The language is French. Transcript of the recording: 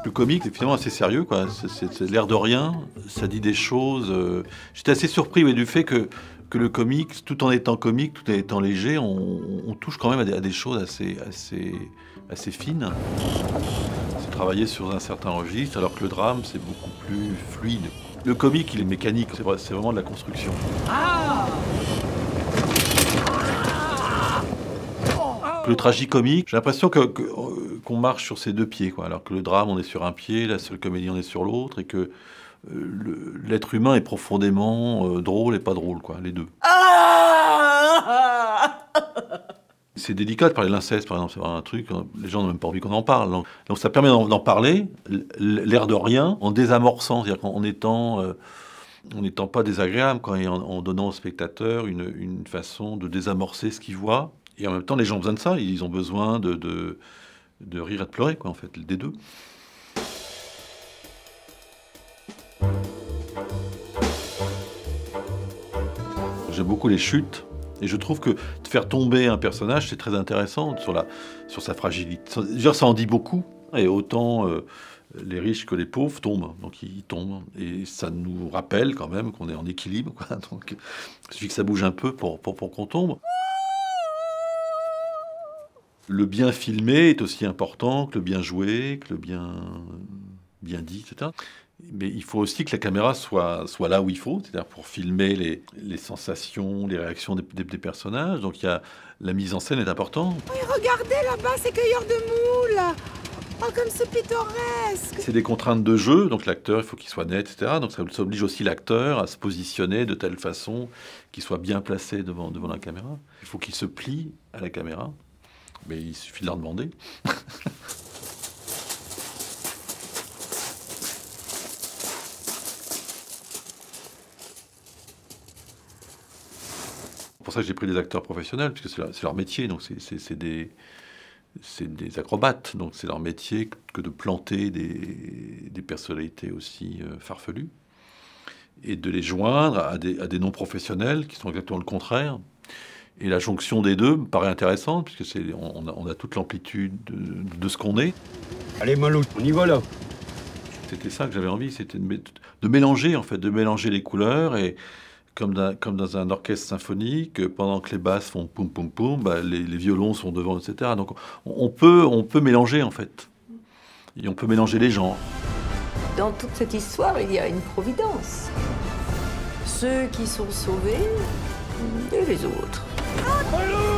Le comique est finalement assez sérieux, quoi. C'est l'air de rien, ça dit des choses. J'étais assez surpris, ouais, du fait que le comique, tout en étant comique, tout en étant léger, on touche quand même à des choses assez fines. C'est travailler sur un certain registre, alors que le drame, c'est beaucoup plus fluide. Le comique, il est mécanique, c'est vraiment de la construction. Le tragicomique, j'ai l'impression qu'on marche sur ses deux pieds, quoi, alors que le drame, on est sur un pied, la seule comédie, on est sur l'autre, et que l'être humain est profondément drôle et pas drôle, quoi, les deux. C'est délicat de parler de l'inceste, par exemple, c'est vraiment un truc, les gens n'ont même pas envie qu'on en parle. Donc ça permet d'en parler, l'air de rien, en désamorçant, c'est-à-dire qu'en n'étant pas désagréable, en donnant au spectateur une façon de désamorcer ce qu'il voit. Et en même temps, les gens ont besoin de ça, ils ont besoin de rire et de pleurer, quoi, en fait, des deux. J'aime beaucoup les chutes, et je trouve que de faire tomber un personnage, c'est très intéressant sur sa fragilité. Déjà, ça en dit beaucoup, et autant les riches que les pauvres tombent, donc ils tombent, et ça nous rappelle quand même qu'on est en équilibre, quoi. Donc il suffit que ça bouge un peu pour qu'on tombe. Le bien filmé est aussi important que le bien joué, que le bien dit, etc. Mais il faut aussi que la caméra soit là où il faut, c'est-à-dire pour filmer les sensations, les réactions des personnages. Donc la mise en scène est importante. Oui, regardez là-bas, ces cueilleurs de moules. Oh, comme c'est pittoresque. C'est des contraintes de jeu, donc l'acteur, il faut qu'il soit net, etc. Donc ça oblige aussi l'acteur à se positionner de telle façon qu'il soit bien placé devant la caméra. Il faut qu'il se plie à la caméra. Mais il suffit de leur demander. C'est pour ça que j'ai pris des acteurs professionnels, puisque c'est leur métier, donc c'est des acrobates, donc c'est leur métier que de planter des personnalités aussi farfelues, et de les joindre à des non-professionnels qui sont exactement le contraire. Et la jonction des deux me paraît intéressante, puisque on a toute l'amplitude de ce qu'on est. Allez, Malou, on y va là. C'était ça que j'avais envie, c'était de mélanger, en fait, de mélanger les couleurs, et comme dans un orchestre symphonique, pendant que les basses font poum poum poum, bah, les violons sont devant, etc. Donc on peut mélanger, en fait. Et on peut mélanger les genres. Dans toute cette histoire, il y a une providence. Ceux qui sont sauvés et les autres. Malou!